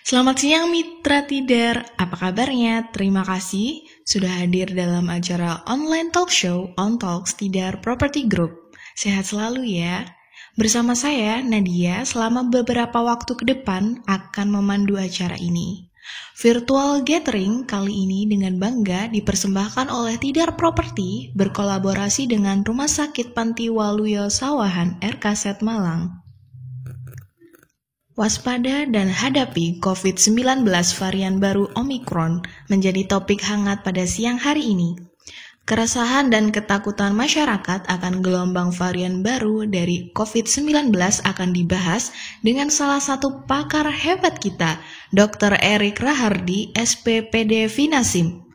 Selamat siang Mitra Tidar, apa kabarnya? Terima kasih sudah hadir dalam acara online talk show On Talks Tidar Property Group. Sehat selalu ya. Bersama saya, Nadia, selama beberapa waktu ke depan akan memandu acara ini. Virtual gathering kali ini dengan bangga dipersembahkan oleh Tidar Property berkolaborasi dengan Rumah Sakit Panti Waluyo Sawahan RKZ Malang. Waspada dan hadapi COVID-19 varian baru Omikron menjadi topik hangat pada siang hari ini. Keresahan dan ketakutan masyarakat akan gelombang varian baru dari COVID-19 akan dibahas dengan salah satu pakar hebat kita, Dr. Erik Rahardi, SPPD Vinasim.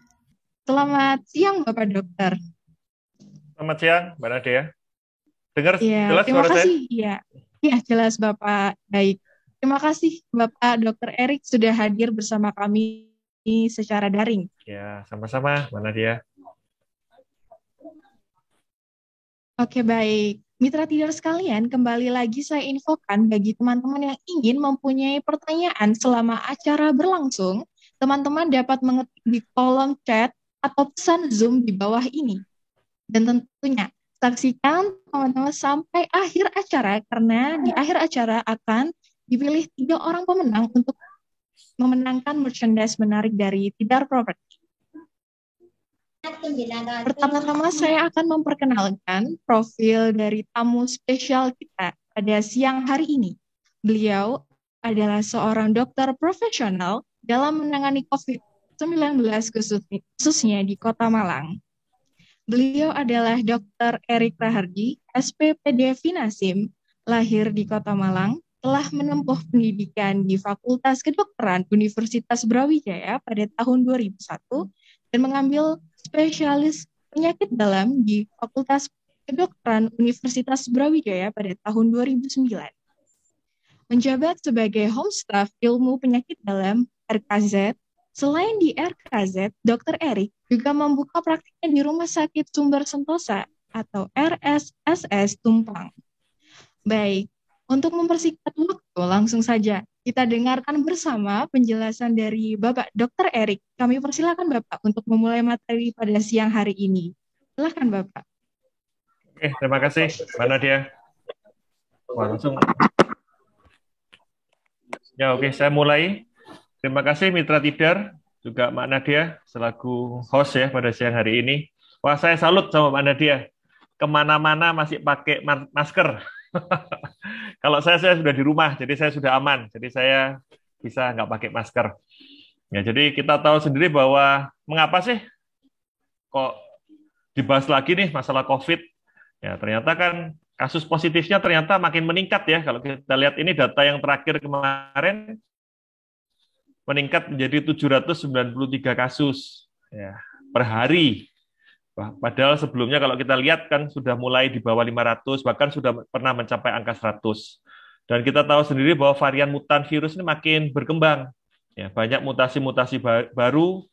Selamat siang Bapak Dokter. Selamat siang, Mbak Nadia. Dengar Ya, jelas terima suara kasih. saya? Ya, jelas Bapak. Baik. Terima kasih Bapak Dr. Erik sudah hadir bersama kami secara daring. Ya, sama-sama, Mbak Nadia. Oke, baik. Mitra Tidar sekalian, kembali lagi saya infokan bagi teman-teman yang ingin mempunyai pertanyaan selama acara berlangsung, teman-teman dapat mengetik di kolom chat atau pesan Zoom di bawah ini. Dan tentunya saksikan teman-teman sampai akhir acara karena di akhir acara akan dipilih 3 orang pemenang untuk memenangkan merchandise menarik dari Tidar Property. Pertama-tama saya akan memperkenalkan profil dari tamu spesial kita pada siang hari ini. Beliau adalah seorang dokter profesional dalam menangani COVID-19 khususnya di Kota Malang. Beliau adalah Dr. Erik Rahardi, SPPD Vinasim, lahir di Kota Malang, telah menempuh pendidikan di Fakultas Kedokteran Universitas Brawijaya pada tahun 2001 dan mengambil spesialis penyakit dalam di Fakultas Kedokteran Universitas Brawijaya pada tahun 2009. Menjabat sebagai Home Staff Ilmu Penyakit Dalam RKZ. Selain di RKZ, Dr. Erik juga membuka praktiknya di Rumah Sakit Sumber Sentosa atau RSSS Tumpang. Baik, untuk mempersingkat waktu, langsung saja kita dengarkan bersama penjelasan dari Bapak Dr. Erik. Kami persilakan Bapak untuk memulai materi pada siang hari ini. Silakan Bapak. Oke, terima kasih, Mbak Nadia. Wah, langsung. Ya, oke, saya mulai. Terima kasih Mitra Tidar, juga Mbak Nadia, selaku host ya pada siang hari ini. Wah, saya salut sama Mbak Nadia. Kemana-mana masih pakai masker. Kalau saya sudah di rumah, jadi saya sudah aman. Jadi saya bisa nggak pakai masker. Ya, jadi kita tahu sendiri bahwa mengapa sih kok dibahas lagi nih masalah COVID. Ya, ternyata kan kasus positifnya ternyata makin meningkat ya. Kalau kita lihat ini data yang terakhir kemarin, meningkat menjadi 793 kasus ya, per hari. Padahal sebelumnya kalau kita lihat kan sudah mulai di bawah 500, bahkan sudah pernah mencapai angka 100. Dan kita tahu sendiri bahwa varian mutan virus ini makin berkembang. Ya, banyak mutasi-mutasi baru,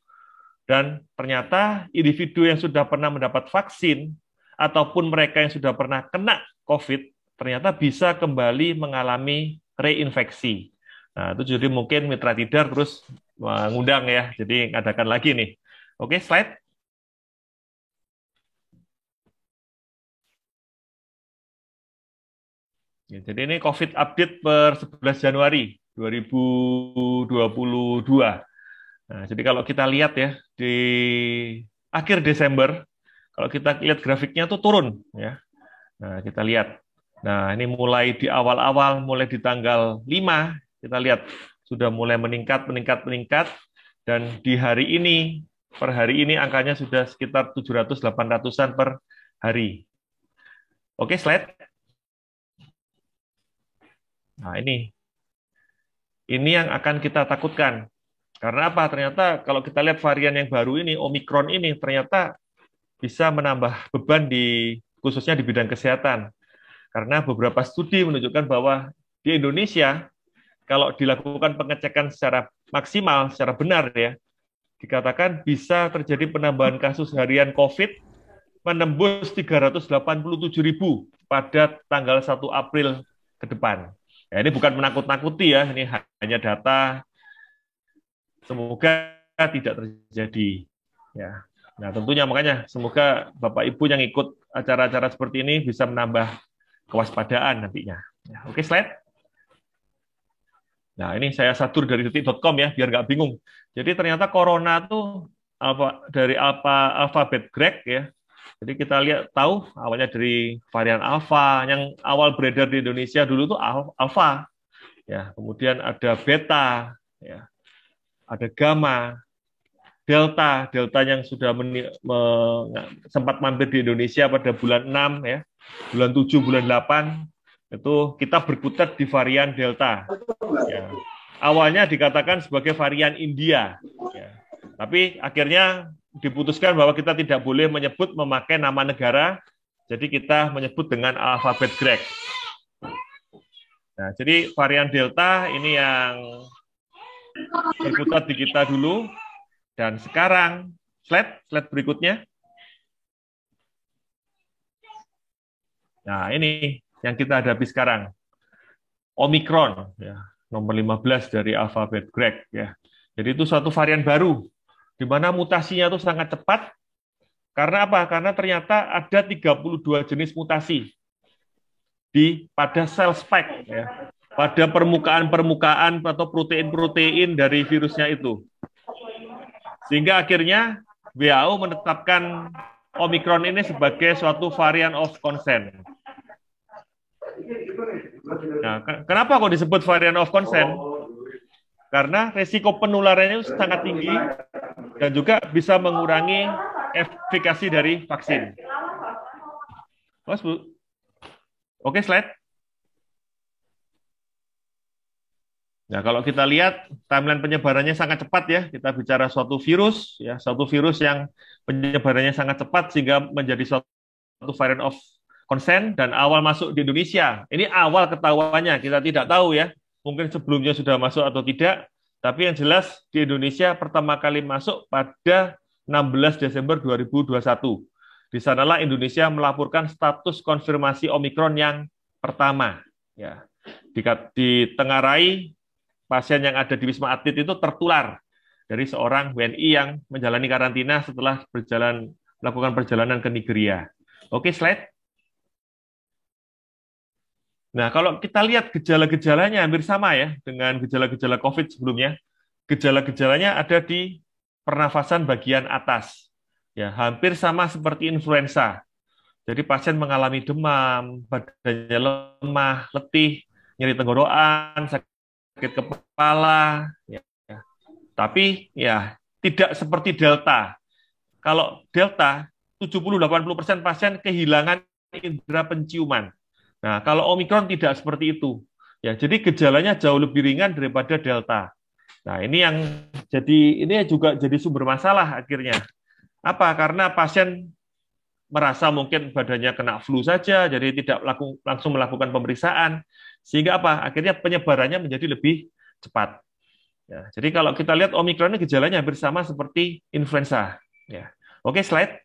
dan ternyata individu yang sudah pernah mendapat vaksin, ataupun mereka yang sudah pernah kena COVID, ternyata bisa kembali mengalami reinfeksi. Nah, itu jadi mungkin Mitra Tidar terus mengundang ya, jadi ngadakan lagi nih. Oke, slide. Ya, jadi ini COVID update per 11 Januari 2022. Nah, jadi kalau kita lihat ya, di akhir Desember, kalau kita lihat grafiknya tuh turun. Ya. Nah, kita lihat. Nah, ini mulai di awal-awal, mulai di tanggal 5, kita lihat sudah mulai meningkat, dan di hari ini, per hari ini angkanya sudah sekitar 700-800-an per hari. Oke, slide. Nah, ini yang akan kita takutkan. Karena apa? Ternyata kalau kita lihat varian yang baru ini, Omikron ini, ternyata bisa menambah beban khususnya di bidang kesehatan. Karena beberapa studi menunjukkan bahwa di Indonesia, kalau dilakukan pengecekan secara maksimal, secara benar ya, dikatakan bisa terjadi penambahan kasus harian COVID menembus 387.000 pada tanggal 1 April ke depan. Ya, ini bukan menakut-nakuti ya, ini hanya data Semoga tidak terjadi. Ya. Nah, tentunya makanya semoga Bapak Ibu yang ikut acara-acara seperti ini bisa menambah kewaspadaan nantinya. Ya, oke, slide. Nah, ini saya sadur dari detik.com ya, biar nggak bingung. Jadi ternyata corona tuh dari alfabet Grek ya. Jadi kita lihat tahu awalnya dari varian alfa yang awal beredar di Indonesia dulu tuh alfa. Ya, kemudian ada beta, ya, ada gamma, delta, delta yang sudah sempat mampir di Indonesia pada bulan 6 ya, bulan 7, bulan 8 itu kita berkutat di varian delta. Ya. Awalnya dikatakan sebagai varian India, ya. Tapi akhirnya diputuskan bahwa kita tidak boleh menyebut memakai nama negara, jadi kita menyebut dengan alfabet Grek. Nah, jadi varian delta ini yang berkutat di kita dulu, dan sekarang slide berikutnya. Nah, ini yang kita hadapi sekarang. Omicron, ya, nomor 15 dari alfabet Grek. Ya. Jadi itu suatu varian baru, di mana mutasinya itu sangat cepat. Karena apa? Karena ternyata ada 32 jenis mutasi pada sel spike, ya, pada permukaan atau protein-protein dari virusnya itu. Sehingga akhirnya WHO menetapkan Omicron ini sebagai suatu varian of concern. Nah, kenapa kok disebut varian of concern? Karena resiko penularannya sangat tinggi dan juga bisa mengurangi efikasi dari vaksin. Mas, Bu. Oke, slide. Nah, kalau kita lihat timeline penyebarannya sangat cepat ya. Kita bicara suatu virus ya, suatu virus yang penyebarannya sangat cepat sehingga menjadi suatu variant of concern dan awal masuk di Indonesia. Ini awal ketahuannya, kita tidak tahu ya. Mungkin sebelumnya sudah masuk atau tidak, tapi yang jelas di Indonesia pertama kali masuk pada 16 Desember 2021. Di sanalah Indonesia melaporkan status konfirmasi Omicron yang pertama. Ya. Ditengarai pasien yang ada di Wisma Atlet itu tertular dari seorang WNI yang menjalani karantina setelah melakukan perjalanan ke Nigeria. Oke, slide. Nah, kalau kita lihat gejala-gejalanya hampir sama ya dengan gejala-gejala COVID sebelumnya. Gejala-gejalanya ada di pernafasan bagian atas. Ya, hampir sama seperti influenza. Jadi pasien mengalami demam, badannya lemah, letih, nyeri tenggorokan, sakit kepala, ya. Tapi ya tidak seperti Delta. Kalau Delta 70-80% pasien kehilangan indera penciuman. Nah, kalau Omicron tidak seperti itu. Ya, jadi gejalanya jauh lebih ringan daripada Delta. Nah, ini juga jadi sumber masalah akhirnya. Apa? Karena pasien merasa mungkin badannya kena flu saja, jadi tidak langsung melakukan pemeriksaan, sehingga apa? Akhirnya penyebarannya menjadi lebih cepat. Ya, jadi kalau kita lihat Omicron ini gejalanya hampir sama seperti influenza. Ya. Oke, slide.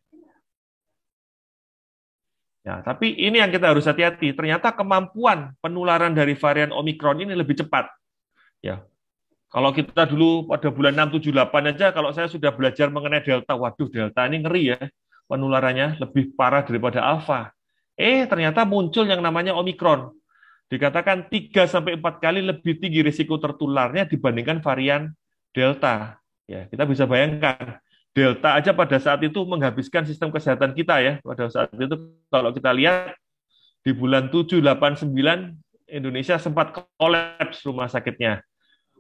Ya, tapi ini yang kita harus hati-hati. Ternyata kemampuan penularan dari varian Omicron ini lebih cepat. Ya. Kalau kita dulu pada bulan 6, 7, 8 aja, kalau saya sudah belajar mengenai Delta, waduh, Delta ini ngeri ya. Penularannya lebih parah daripada Alpha. Ternyata muncul yang namanya Omicron. Dikatakan 3-4 kali lebih tinggi risiko tertularnya dibandingkan varian Delta. Ya, kita bisa bayangkan. Delta aja pada saat itu menghabiskan sistem kesehatan kita ya. Pada saat itu kalau kita lihat di bulan 7, 8, 9 Indonesia sempat kolaps rumah sakitnya.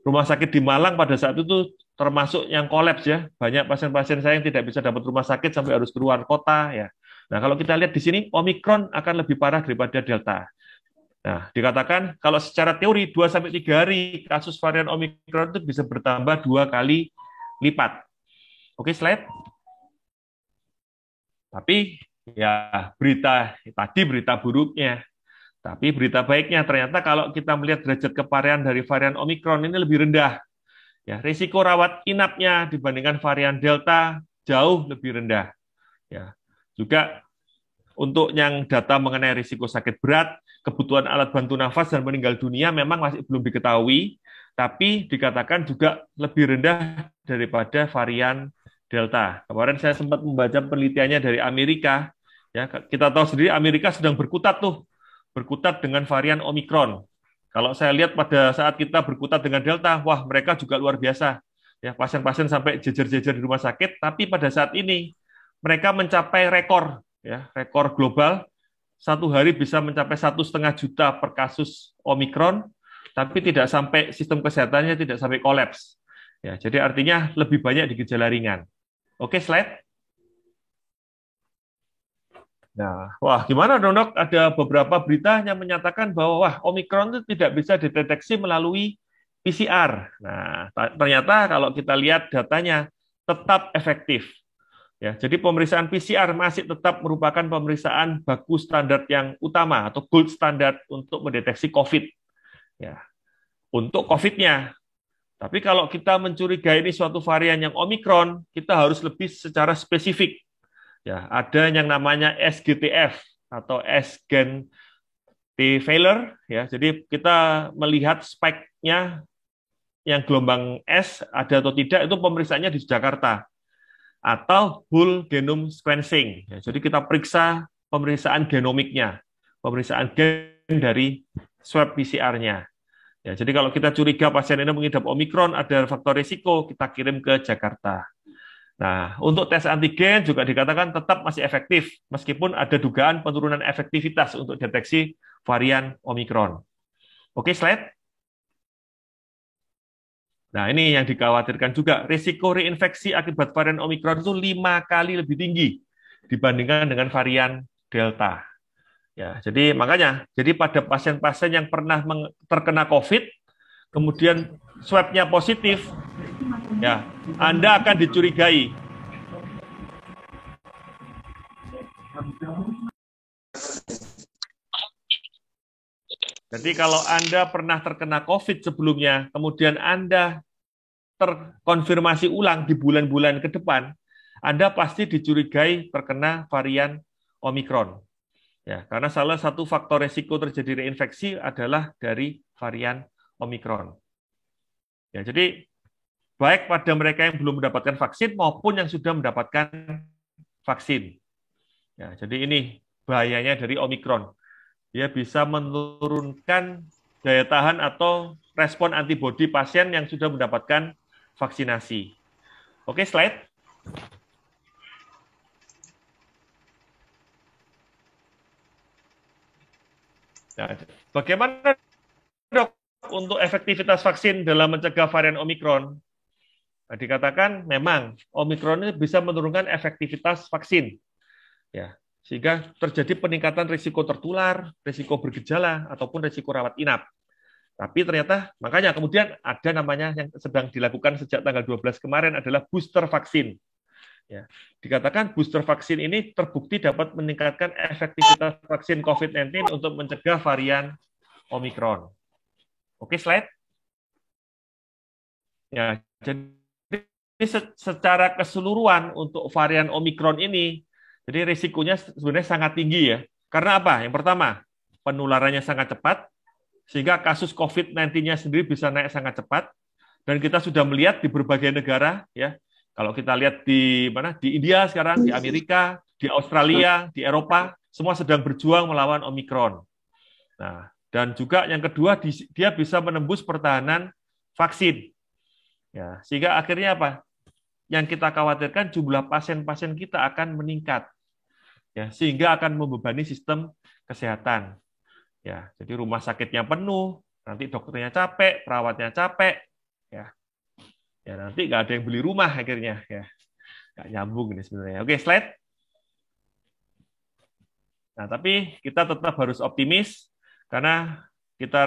Rumah sakit di Malang pada saat itu termasuk yang kolaps ya. Banyak pasien-pasien saya yang tidak bisa dapat rumah sakit sampai harus keluar kota ya. Nah, kalau kita lihat di sini Omicron akan lebih parah daripada Delta. Nah, dikatakan kalau secara teori 2-3 hari kasus varian Omicron itu bisa bertambah 2 kali lipat. Oke, slide. Tapi ya berita buruknya. Tapi berita baiknya ternyata kalau kita melihat derajat keparahan dari varian Omicron ini lebih rendah. Ya, risiko rawat inapnya dibandingkan varian Delta jauh lebih rendah. Ya. Juga untuk yang data mengenai risiko sakit berat, kebutuhan alat bantu nafas dan meninggal dunia memang masih belum diketahui, tapi dikatakan juga lebih rendah daripada varian Delta. Kemarin saya sempat membaca penelitiannya dari Amerika. Ya, kita tahu sendiri Amerika sedang berkutat dengan varian Omikron. Kalau saya lihat pada saat kita berkutat dengan Delta, wah mereka juga luar biasa. Ya, pasien-pasien sampai jejer-jejer di rumah sakit, tapi pada saat ini mereka mencapai rekor, ya, rekor global. Satu hari bisa mencapai 1,5 juta per kasus Omikron, tapi tidak sampai sistem kesehatannya tidak sampai kolaps. Ya, jadi artinya lebih banyak di gejala ringan. Oke, slide. Nah, wah gimana dong dok? Ada beberapa berita yang menyatakan bahwa wah Omikron itu tidak bisa dideteksi melalui PCR. Nah, ternyata kalau kita lihat datanya tetap efektif. Ya, jadi pemeriksaan PCR masih tetap merupakan pemeriksaan baku standar yang utama atau gold standard untuk mendeteksi COVID. Ya, untuk COVID-nya. Tapi kalau kita mencurigai ini suatu varian yang Omikron, kita harus lebih secara spesifik. Ya, ada yang namanya SGTF atau S-gen T failure. Ya, jadi kita melihat spike-nya yang gelombang S ada atau tidak itu pemeriksaannya di Jakarta atau whole genome sequencing. Ya, jadi kita periksa pemeriksaan genomiknya, pemeriksaan gen dari swab PCR-nya. Ya, jadi kalau kita curiga pasien ini mengidap Omikron, ada faktor risiko, kita kirim ke Jakarta. Nah, untuk tes antigen juga dikatakan tetap masih efektif, meskipun ada dugaan penurunan efektivitas untuk deteksi varian Omikron. Oke, slide. Nah, ini yang dikhawatirkan juga, risiko reinfeksi akibat varian Omikron itu 5 kali lebih tinggi dibandingkan dengan varian Delta. Ya, jadi makanya, jadi pada pasien-pasien yang pernah terkena COVID, kemudian swab-nya positif, ya, Anda akan dicurigai. Jadi kalau Anda pernah terkena COVID sebelumnya, kemudian Anda terkonfirmasi ulang di bulan-bulan ke depan, Anda pasti dicurigai terkena varian Omikron. Ya, karena salah satu faktor resiko terjadi reinfeksi adalah dari varian Omikron. Ya, jadi baik pada mereka yang belum mendapatkan vaksin maupun yang sudah mendapatkan vaksin. Ya, jadi ini bahayanya dari Omikron. Dia bisa menurunkan daya tahan atau respon antibodi pasien yang sudah mendapatkan vaksinasi. Oke, slide. Nah, bagaimana dok untuk efektivitas vaksin dalam mencegah varian Omikron? Nah, dikatakan memang Omikron ini bisa menurunkan efektivitas vaksin, ya, sehingga terjadi peningkatan risiko tertular, risiko bergejala, ataupun risiko rawat inap. Tapi ternyata, makanya kemudian ada namanya yang sedang dilakukan sejak tanggal 12 kemarin adalah booster vaksin. Ya, dikatakan booster vaksin ini terbukti dapat meningkatkan efektivitas vaksin COVID-19 untuk mencegah varian Omikron. Oke, slide. Ya, jadi secara keseluruhan untuk varian Omikron ini, jadi risikonya sebenarnya sangat tinggi ya. Karena apa? Yang pertama, penularannya sangat cepat, sehingga kasus COVID-19-nya sendiri bisa naik sangat cepat. Dan kita sudah melihat di berbagai negara, ya. Kalau kita lihat di mana, di India sekarang, di Amerika, di Australia, di Eropa, semua sedang berjuang melawan Omikron. Nah, dan juga yang kedua, dia bisa menembus pertahanan vaksin. Ya, sehingga akhirnya apa? Yang kita khawatirkan jumlah pasien-pasien kita akan meningkat. Ya, sehingga akan membebani sistem kesehatan. Ya, jadi rumah sakitnya penuh, nanti dokternya capek, perawatnya capek, ya. Ya nanti nggak ada yang beli rumah akhirnya, ya. Nggak nyambung ini sebenarnya. Oke, slide. Nah, tapi kita tetap harus optimis karena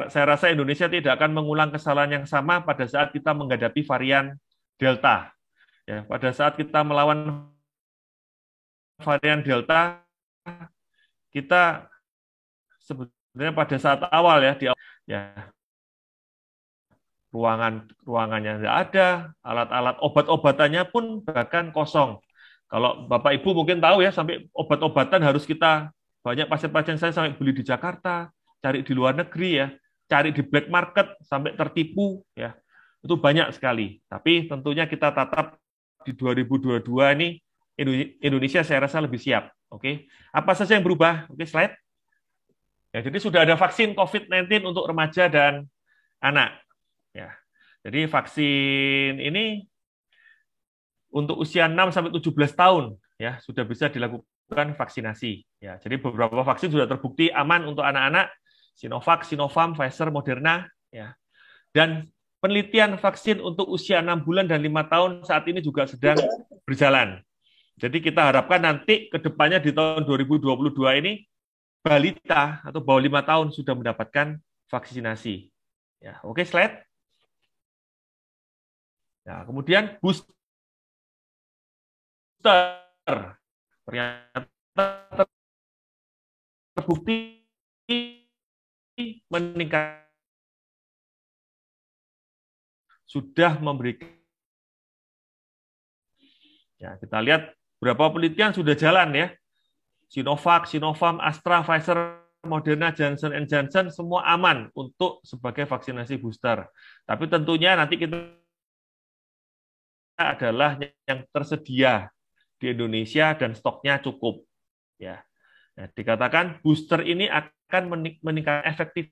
saya rasa Indonesia tidak akan mengulang kesalahan yang sama pada saat kita menghadapi varian Delta. Ya, pada saat kita melawan varian Delta, kita sebenarnya pada saat awal ya ruangannya tidak ada, alat-alat obat-obatannya pun bahkan kosong. Kalau Bapak Ibu mungkin tahu ya, sampai obat-obatan harus banyak pasien-pasien saya sampai beli di Jakarta, cari di luar negeri ya. cari di black market sampai tertipu, ya itu banyak sekali. Tapi tentunya kita tatap di 2022 ini Indonesia saya rasa lebih siap. Oke, apa saja yang berubah? Oke, slide. Ya, jadi sudah ada vaksin COVID-19 untuk remaja dan anak. Ya, jadi vaksin ini untuk usia 6 sampai 17 tahun ya sudah bisa dilakukan vaksinasi. Ya, jadi beberapa vaksin sudah terbukti aman untuk anak-anak, Sinovac, Sinopharm, Pfizer, Moderna, ya. Dan penelitian vaksin untuk usia 6 bulan dan 5 tahun saat ini juga sedang berjalan. Jadi kita harapkan nanti ke depannya di tahun 2022 ini balita atau bawah 5 tahun sudah mendapatkan vaksinasi. Ya, oke, slide. Nah, kemudian booster ternyata terbukti meningkat, sudah memberikan. Ya, kita lihat berapa penelitian sudah jalan ya. Sinovac, Sinopharm, Astra, Pfizer, Moderna, Johnson Johnson semua aman untuk sebagai vaksinasi booster. Tapi tentunya nanti kita adalah yang tersedia di Indonesia dan stoknya cukup. Ya, nah, dikatakan booster ini akan meningkatkan efektif.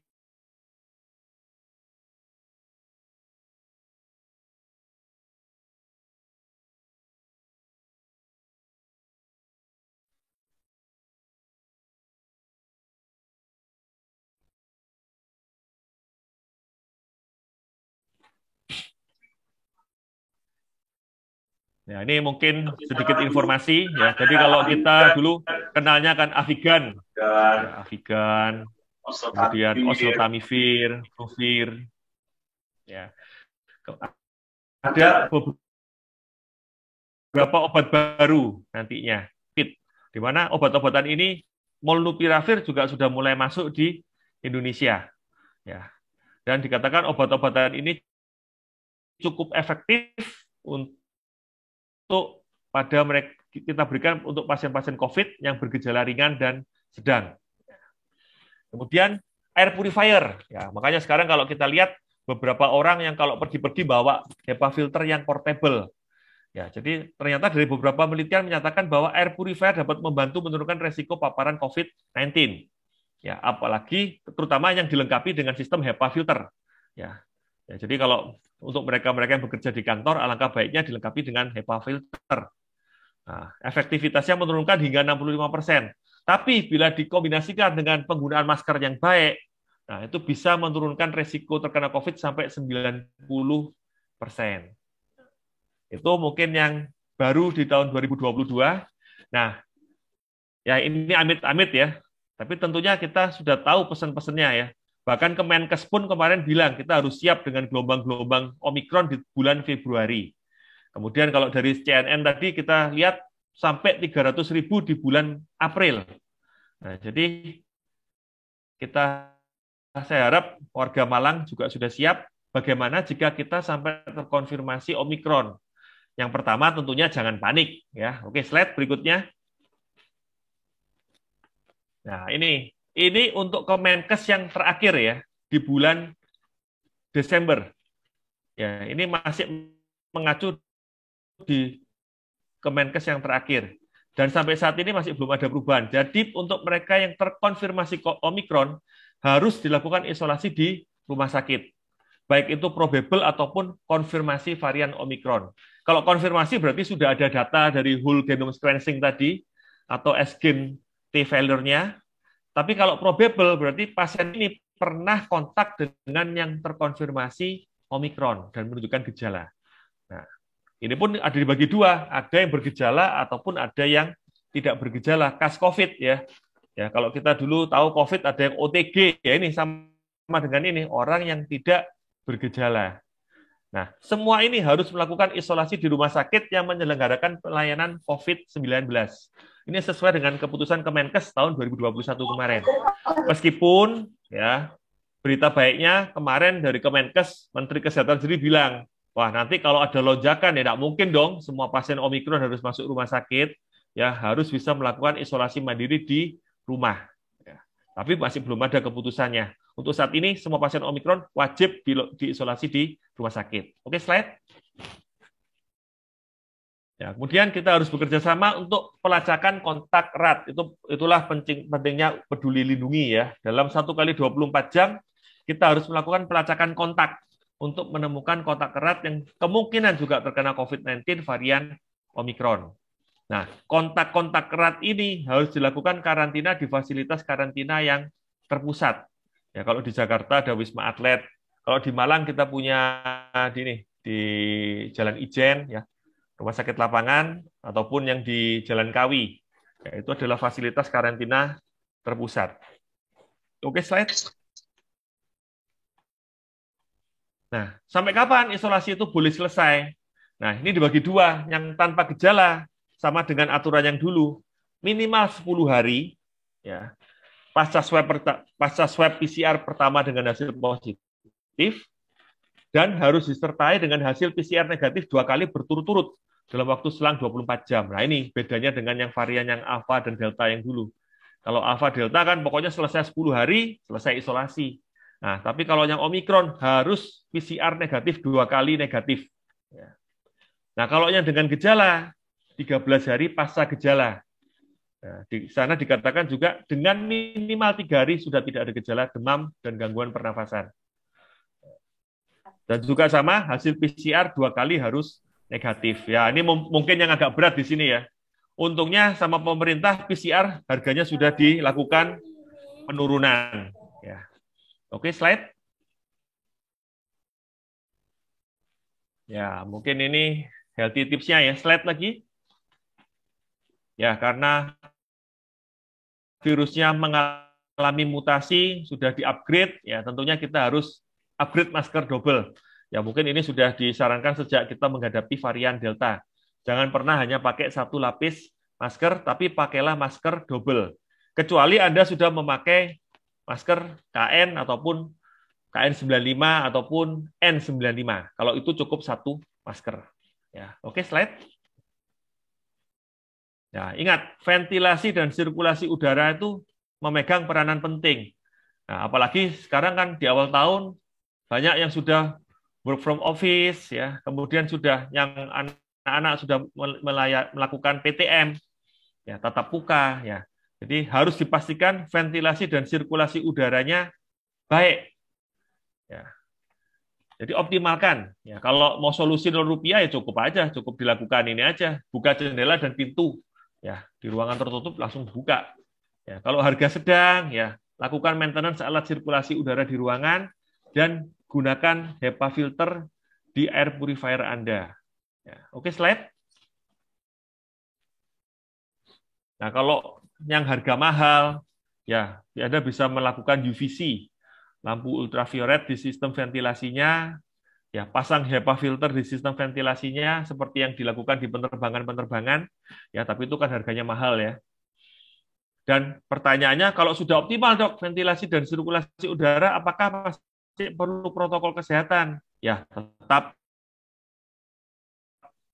Ya, ini mungkin sedikit informasi ya. Jadi kalau kita dulu kenalnya kan Avigan, ya, Avigan, kemudian oseltamivir, Flovir, ya. Ada beberapa obat baru nantinya, di mana obat-obatan ini molnupiravir juga sudah mulai masuk di Indonesia, ya. Dan dikatakan obat-obatan ini cukup efektif untuk pada mereka kita berikan untuk pasien-pasien COVID yang bergejala ringan dan sedang. Kemudian air purifier, ya makanya sekarang kalau kita lihat beberapa orang yang kalau pergi-pergi bawa HEPA filter yang portable, ya jadi ternyata dari beberapa penelitian menyatakan bahwa air purifier dapat membantu menurunkan resiko paparan COVID-19, ya apalagi terutama yang dilengkapi dengan sistem HEPA filter, ya. Ya, jadi kalau untuk mereka-mereka yang bekerja di kantor, alangkah baiknya dilengkapi dengan HEPA filter. Nah, efektivitasnya menurunkan hingga 65%. Tapi bila dikombinasikan dengan penggunaan masker yang baik, nah itu bisa menurunkan resiko terkena COVID sampai 90%. Itu mungkin yang baru di tahun 2022. Nah, ya ini amit-amit ya. Tapi tentunya kita sudah tahu pesan-pesannya ya. Bahkan Kemenkes pun kemarin bilang kita harus siap dengan gelombang-gelombang Omikron di bulan Februari. Kemudian kalau dari CNN tadi kita lihat sampai 300.000 di bulan April. Nah, jadi saya harap warga Malang juga sudah siap bagaimana jika kita sampai terkonfirmasi Omikron. Yang pertama tentunya jangan panik ya. Oke, slide berikutnya. Nah, ini untuk Kemenkes yang terakhir ya, di bulan Desember. Ya, ini masih mengacu di Kemenkes yang terakhir. Dan sampai saat ini masih belum ada perubahan. Jadi untuk mereka yang terkonfirmasi Omikron, harus dilakukan isolasi di rumah sakit. Baik itu probable ataupun konfirmasi varian Omikron. Kalau konfirmasi berarti sudah ada data dari whole genome sequencing tadi, atau S-gen T-value-nya. Tapi kalau probable berarti pasien ini pernah kontak dengan yang terkonfirmasi Omikron dan menunjukkan gejala. Nah, ini pun ada dibagi dua, ada yang bergejala ataupun ada yang tidak bergejala, khas COVID ya. Ya, kalau kita dulu tahu COVID ada yang OTG, ya ini sama dengan ini, orang yang tidak bergejala. Nah, semua ini harus melakukan isolasi di rumah sakit yang menyelenggarakan pelayanan COVID-19. Ini sesuai dengan keputusan Kemenkes tahun 2021 kemarin. Meskipun ya berita baiknya kemarin dari Kemenkes, Menteri Kesehatan sendiri bilang, wah nanti kalau ada lonjakan ya tidak mungkin dong semua pasien Omikron harus masuk rumah sakit, ya harus bisa melakukan isolasi mandiri di rumah. Ya. Tapi masih belum ada keputusannya. untuk saat ini semua pasien Omikron wajib diisolasi di rumah sakit. Oke, slide. Ya, kemudian kita harus bekerja sama untuk pelacakan kontak erat. Itulah pentingnya peduli lindungi ya. Dalam 1 kali 24 jam kita harus melakukan pelacakan kontak untuk menemukan kontak erat yang kemungkinan juga terkena COVID-19 varian Omikron. Nah, kontak-kontak erat ini harus dilakukan karantina di fasilitas karantina yang terpusat. Ya, kalau di Jakarta ada Wisma Atlet, kalau di Malang kita punya di Jalan Ijen ya, rumah sakit lapangan, ataupun yang di Jalan Kawi. Ya, itu adalah fasilitas karantina terpusat. Oke, slide. Nah, sampai kapan isolasi itu boleh selesai? Nah, ini dibagi dua, yang tanpa gejala, sama dengan aturan yang dulu, minimal 10 hari, ya, pasca swab PCR pertama dengan hasil positif, dan harus disertai dengan hasil PCR negatif 2 kali berturut-turut dalam waktu selang 24 jam. Nah, ini bedanya dengan yang varian yang Alpha dan Delta yang dulu. Kalau Alpha Delta kan pokoknya selesai 10 hari, selesai isolasi. Nah, tapi kalau yang Omikron harus PCR negatif 2 kali negatif. Nah, kalau yang dengan gejala, 13 hari pasca gejala. Nah, di sana dikatakan juga dengan minimal 3 hari sudah tidak ada gejala demam dan gangguan pernafasan. Dan juga sama, hasil PCR 2 kali harus negatif. Ya, ini mungkin yang agak berat di sini ya. Untungnya sama pemerintah PCR harganya sudah dilakukan penurunan. Ya. Oke, slide. Ya, mungkin ini healthy tipsnya ya. Slide lagi. Ya, karena virusnya mengalami mutasi, sudah di-upgrade, ya tentunya kita harus upgrade masker double. Ya, mungkin ini sudah disarankan sejak kita menghadapi varian Delta. Jangan pernah hanya pakai 1 lapis masker, tapi pakailah masker double. Kecuali Anda sudah memakai masker KN ataupun KN95 ataupun N95. Kalau itu cukup 1 masker. Ya, oke, slide. Ya, ingat, ventilasi dan sirkulasi udara itu memegang peranan penting. Nah, apalagi sekarang kan di awal tahun banyak yang sudah work from office, ya, kemudian sudah yang anak-anak sudah melakukan PTM, ya, tatap muka, ya. Jadi harus dipastikan ventilasi dan sirkulasi udaranya baik. Ya. Jadi optimalkan. Ya, kalau mau solusi Rp0 ya cukup aja, cukup dilakukan ini aja, buka jendela dan pintu. Ya, di ruangan tertutup langsung buka. Ya, kalau harga sedang, ya lakukan maintenance alat sirkulasi udara di ruangan dan gunakan HEPA filter di air purifier Anda. Ya, oke, slide. Nah, kalau yang harga mahal, ya Anda bisa melakukan UVC, lampu ultraviolet di sistem ventilasinya, ya pasang HEPA filter di sistem ventilasinya seperti yang dilakukan di penerbangan-penerbangan, ya tapi itu kan harganya mahal ya. Dan pertanyaannya, kalau sudah optimal dok ventilasi dan sirkulasi udara, apakah masih perlu protokol kesehatan? Ya tetap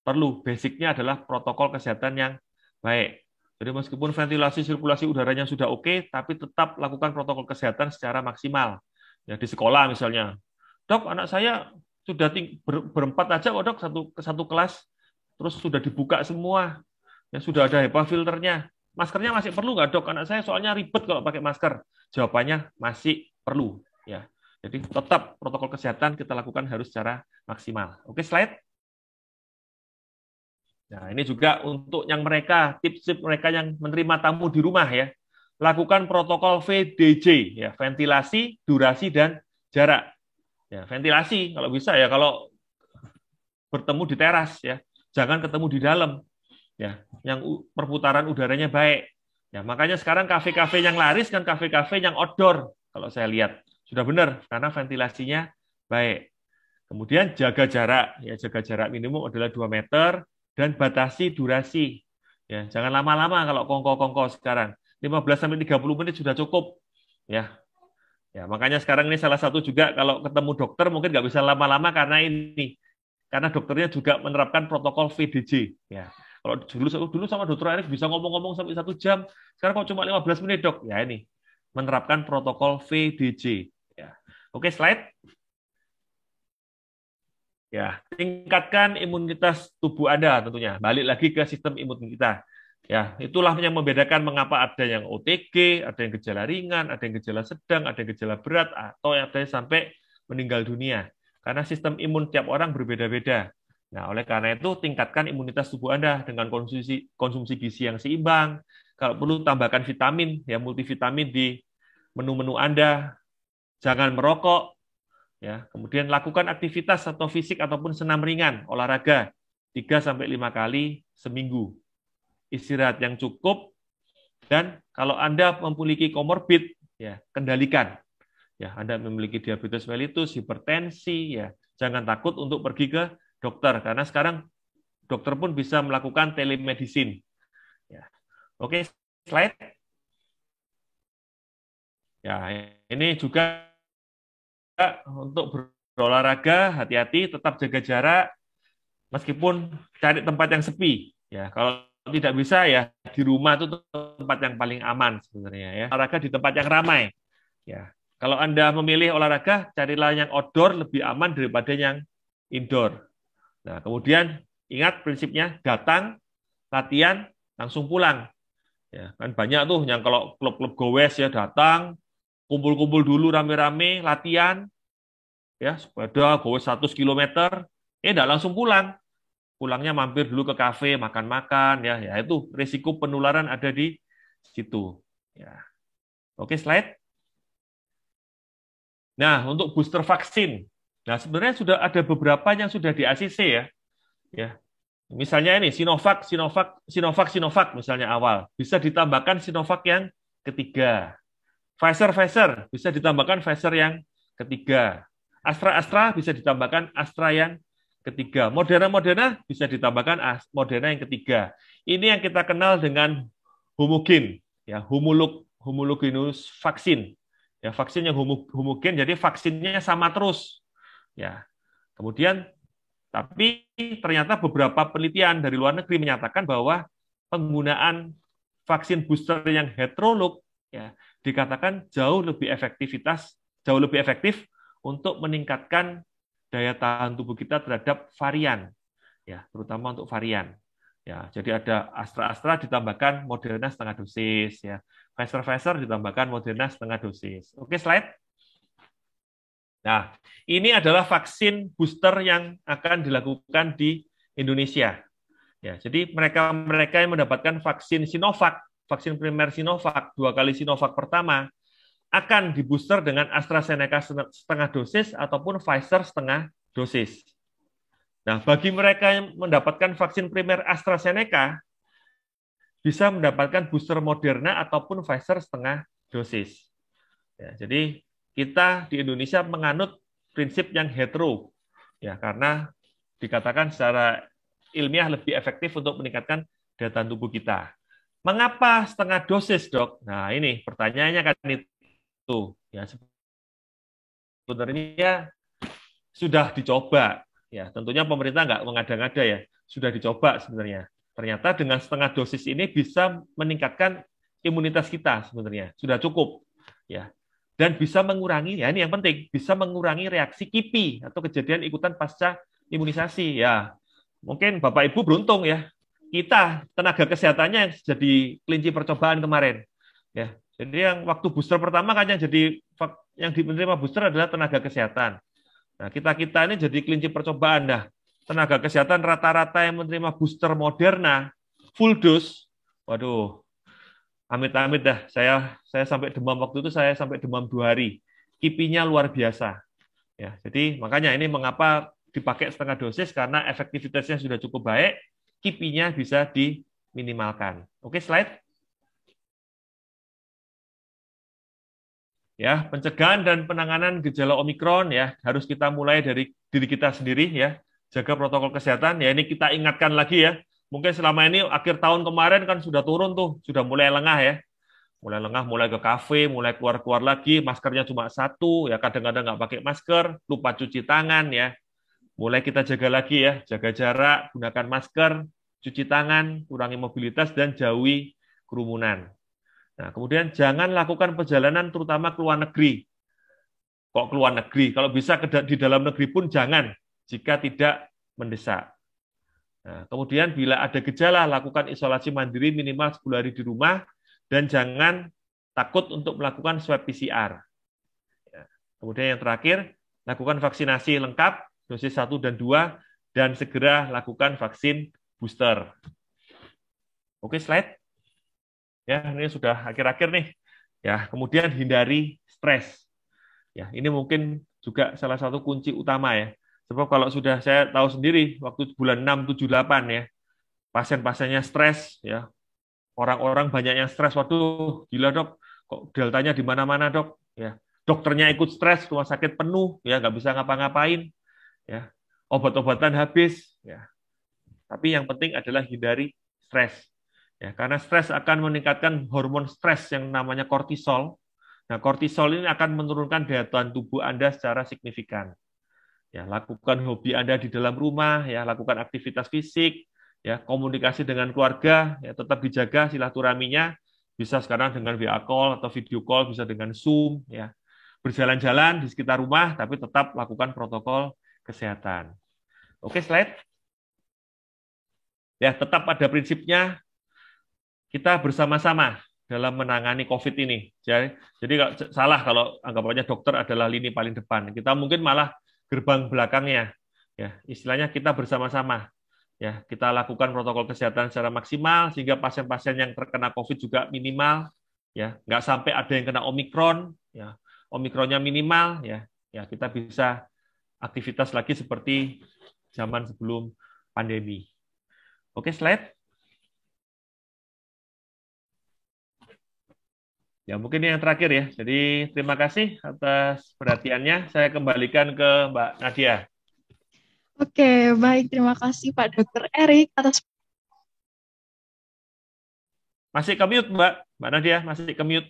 perlu. Basicnya adalah protokol kesehatan yang baik. Jadi meskipun ventilasi sirkulasi udaranya sudah oke, tapi tetap lakukan protokol kesehatan secara maksimal. Ya di sekolah misalnya, dok anak saya sudah berempat aja kok dok satu kelas, terus sudah dibuka semua, ya sudah ada HEPA filternya. Maskernya masih perlu nggak dok? Anak saya soalnya ribet kalau pakai masker. Jawabannya masih perlu. Ya, jadi tetap protokol kesehatan kita lakukan harus secara maksimal. Oke, slide. Nah, ini juga untuk yang tips-tips mereka yang menerima tamu di rumah ya. Lakukan protokol VDJ, ya, ventilasi, durasi, dan jarak. Ya, ventilasi kalau bisa ya, kalau bertemu di teras ya, jangan ketemu di dalam. Ya, yang perputaran udaranya baik. Ya, makanya sekarang kafe-kafe yang laris kan kafe-kafe yang outdoor kalau saya lihat. Sudah benar karena ventilasinya baik. Kemudian jaga jarak, ya jaga jarak minimum adalah 2 meter. Dan batasi durasi. Ya, jangan lama-lama kalau kongko-kongko sekarang. 15-30 menit sudah cukup. Ya. Ya, makanya sekarang ini salah satu juga kalau ketemu dokter mungkin nggak bisa lama-lama karena ini. Karena dokternya juga menerapkan protokol VDJ. Ya. Kalau dulu sama dokter Arif bisa ngomong-ngomong sampai 1 jam. Sekarang kok cuma 15 menit, Dok? Ya ini. Menerapkan protokol VDJ. Oke, slide. Ya, tingkatkan imunitas tubuh Anda tentunya. Balik lagi ke sistem imun kita. Ya, itulah yang membedakan mengapa ada yang OTG, ada yang gejala ringan, ada yang gejala sedang, ada yang gejala berat, atau yang ada yang sampai meninggal dunia. Karena sistem imun tiap orang berbeda-beda. Nah, oleh karena itu tingkatkan imunitas tubuh Anda dengan konsumsi gizi yang seimbang. Kalau perlu tambahkan vitamin, ya multivitamin di menu-menu Anda. Jangan merokok, ya. Kemudian lakukan aktivitas atau fisik ataupun senam ringan, olahraga 3-5 kali seminggu. Istirahat yang cukup, dan kalau Anda memiliki komorbid, ya kendalikan. Ya, Anda memiliki diabetes mellitus, hipertensi, ya jangan takut untuk pergi ke dokter karena sekarang dokter pun bisa melakukan telemedicine. Ya. Oke, slide. Ya, ini juga untuk berolahraga, hati-hati, tetap jaga jarak, meskipun cari tempat yang sepi. Ya, kalau tidak bisa ya di rumah itu tempat yang paling aman sebenarnya ya. Olahraga di tempat yang ramai. Ya, kalau Anda memilih olahraga, carilah yang outdoor lebih aman daripada yang indoor. Nah, kemudian ingat prinsipnya datang, latihan, langsung pulang. Ya, kan banyak tuh yang kalau klub-klub gowes ya datang, kumpul-kumpul dulu rame-rame, latihan, ya sepeda gowes 100 km, enggak langsung pulang. Pulangnya mampir dulu ke kafe, makan-makan, ya itu risiko penularan ada di situ. Ya. Oke, slide. Nah, untuk booster vaksin. Nah, sebenarnya sudah ada beberapa yang sudah di ACC ya. Ya. Misalnya ini Sinovac, Sinovac, Sinovac, Sinovac misalnya awal. Bisa ditambahkan Sinovac yang ketiga. Pfizer, Pfizer bisa ditambahkan Pfizer yang ketiga. Astra, Astra bisa ditambahkan Astra yang ketiga. Moderna, Moderna bisa ditambahkan Moderna yang ketiga. Ini yang kita kenal dengan homogen, ya, homologenous vaksin. Ya, vaksin yang homogen, jadi vaksinnya sama terus. Ya. Kemudian tapi ternyata beberapa penelitian dari luar negeri menyatakan bahwa penggunaan vaksin booster yang heterolog ya dikatakan jauh lebih efektif untuk meningkatkan daya tahan tubuh kita terhadap varian, ya terutama untuk varian. Ya, jadi ada Astra ditambahkan Moderna setengah dosis, ya Pfizer ditambahkan Moderna setengah dosis. Oke, slide. Nah, ini adalah vaksin booster yang akan dilakukan di Indonesia. Ya, jadi mereka yang mendapatkan vaksin Sinovac, vaksin primer Sinovac, 2 kali Sinovac pertama, akan dibooster dengan AstraZeneca setengah dosis ataupun Pfizer setengah dosis. Nah, bagi mereka yang mendapatkan vaksin primer AstraZeneca, bisa mendapatkan booster Moderna ataupun Pfizer setengah dosis. Ya, jadi kita di Indonesia menganut prinsip yang hetero, ya karena dikatakan secara ilmiah lebih efektif untuk meningkatkan daya tahan tubuh kita. Mengapa setengah dosis, Dok? Nah, ini pertanyaannya kan itu. Ya, sebenarnya sudah dicoba. Ya, tentunya pemerintah nggak mengada-ngada ya. Sudah dicoba sebenarnya. Ternyata dengan setengah dosis ini bisa meningkatkan imunitas kita sebenarnya. Sudah cukup. Ya, dan bisa mengurangi, ya ini yang penting, bisa mengurangi reaksi KIPI atau kejadian ikutan pasca imunisasi. Ya, mungkin Bapak Ibu beruntung ya, kita tenaga kesehatannya yang jadi kelinci percobaan kemarin. Ya, jadi yang waktu booster pertama kan yang menerima booster adalah tenaga kesehatan. Nah, kita ini jadi kelinci percobaan. Nah, tenaga kesehatan rata-rata yang menerima booster Moderna full dose, waduh, amit-amit dah. Saya sampai demam waktu itu, saya sampai demam 2 hari. KIPI-nya luar biasa. Ya, jadi makanya ini mengapa dipakai setengah dosis karena efektivitasnya sudah cukup baik, KIPI-nya bisa diminimalkan. Oke, slide. Ya, pencegahan dan penanganan gejala Omikron ya harus kita mulai dari diri kita sendiri ya. Jaga protokol kesehatan. Ya, ini kita ingatkan lagi ya. Mungkin selama ini akhir tahun kemarin kan sudah turun tuh, sudah mulai lengah ya. Mulai lengah, mulai ke kafe, mulai keluar-keluar lagi, maskernya cuma satu, ya kadang-kadang nggak pakai masker, lupa cuci tangan ya. Mulai kita jaga lagi ya, jaga jarak, gunakan masker, cuci tangan, kurangi mobilitas dan jauhi kerumunan. Nah, kemudian jangan lakukan perjalanan terutama ke luar negeri. kok keluar negeri. Kalau bisa di dalam negeri pun jangan, jika tidak mendesak. Nah, kemudian bila ada gejala, lakukan isolasi mandiri minimal 10 hari di rumah, dan jangan takut untuk melakukan swab PCR. Ya. Kemudian yang terakhir, lakukan vaksinasi lengkap, dosis 1 dan 2, dan segera lakukan vaksin booster. Oke, slide. Ya, ini sudah akhir-akhir nih. Ya, kemudian hindari stres. Ya, ini mungkin juga salah satu kunci utama ya. Sebab kalau sudah saya tahu sendiri waktu bulan 6, 7, 8 ya, pasien-pasiennya stres ya. Orang-orang banyak yang stres. Waduh, gila dok, kok deltanya di mana-mana dok. Ya, dokternya ikut stres, rumah sakit penuh, ya nggak bisa ngapa-ngapain. Ya, obat-obatan habis. Ya, tapi yang penting adalah hindari stres. Ya, karena stres akan meningkatkan hormon stres yang namanya kortisol. Nah, kortisol ini akan menurunkan daya tahan tubuh Anda secara signifikan. Ya, lakukan hobi Anda di dalam rumah, ya, lakukan aktivitas fisik, ya, komunikasi dengan keluarga, ya, tetap dijaga silaturahminya. Bisa sekarang dengan VA call atau video call, bisa dengan Zoom, ya. Berjalan-jalan di sekitar rumah, tapi tetap lakukan protokol kesehatan. Oke, slide. Ya, tetap pada prinsipnya kita bersama-sama dalam menangani COVID ini. Jadi salah kalau anggapannya dokter adalah lini paling depan. Kita mungkin malah gerbang belakangnya. Ya, istilahnya kita bersama-sama. Ya, kita lakukan protokol kesehatan secara maksimal sehingga pasien-pasien yang terkena COVID juga minimal. Ya, nggak sampai ada yang kena Omikron. Ya, Omikronnya minimal. Ya, ya kita bisa aktivitas lagi seperti zaman sebelum pandemi. Oke, slide. Ya, mungkin yang terakhir ya. Jadi, terima kasih atas perhatiannya. Saya kembalikan ke Mbak Nadia. Oke, baik. Terima kasih Pak Dr. Erik atas... Masih ke-mute, Mbak. Mbak Nadia, masih ke-mute.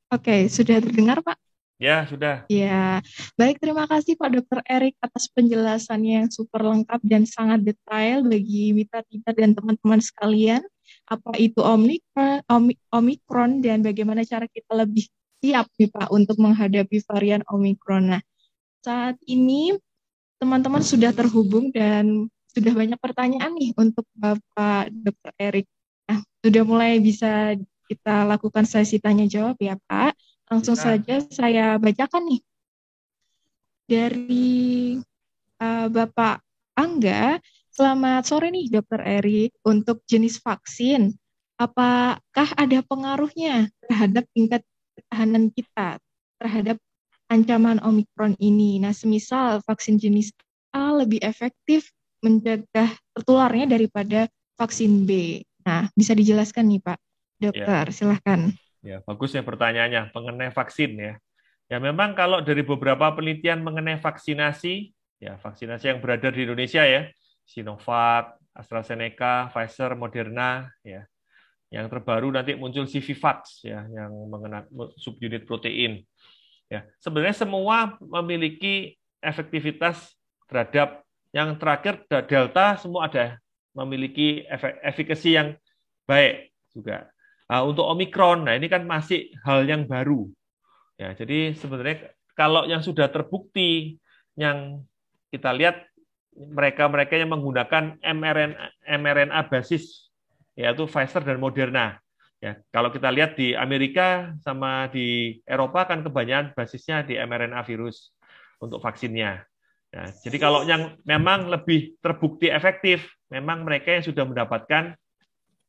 Oke, sudah terdengar, Pak? Ya, sudah. Ya, baik. Terima kasih Pak Dr. Erik atas penjelasannya yang super lengkap dan sangat detail bagi Mitra Tita dan teman-teman sekalian. Apa itu Omikron dan bagaimana cara kita lebih siap nih Pak untuk menghadapi varian Omikron. Nah, saat ini teman-teman sudah terhubung dan sudah banyak pertanyaan nih untuk Bapak Dr. Erik. Nah, sudah mulai bisa kita lakukan sesi tanya jawab ya Pak. Langsung saja saya bacakan nih dari Bapak Angga. Selamat sore nih Dr. Erik. Untuk jenis vaksin, apakah ada pengaruhnya terhadap tingkat ketahanan kita terhadap ancaman Omikron ini? Nah, semisal vaksin jenis A lebih efektif mencegah tertularnya daripada vaksin B. Nah, bisa dijelaskan nih Pak Dokter, Ya. silahkan. Ya, bagus ya pertanyaannya mengenai vaksin ya. Ya memang kalau dari beberapa penelitian mengenai vaksinasi, ya vaksinasi yang berada di Indonesia ya, Sinovac, AstraZeneca, Pfizer, Moderna, ya. Yang terbaru nanti muncul Civivax ya, yang mengenai subunit protein. Ya, sebenarnya semua memiliki efektivitas terhadap yang terakhir Delta, semua ada memiliki efikasi yang baik juga. Nah, untuk Omikron, nah ini kan masih hal yang baru. Ya, jadi sebenarnya kalau yang sudah terbukti, yang kita lihat mereka-mereka yang menggunakan mRNA basis, yaitu Pfizer dan Moderna. Ya, kalau kita lihat di Amerika sama di Eropa kan kebanyakan basisnya di mRNA virus untuk vaksinnya. Ya, jadi kalau yang memang lebih terbukti efektif, memang mereka yang sudah mendapatkan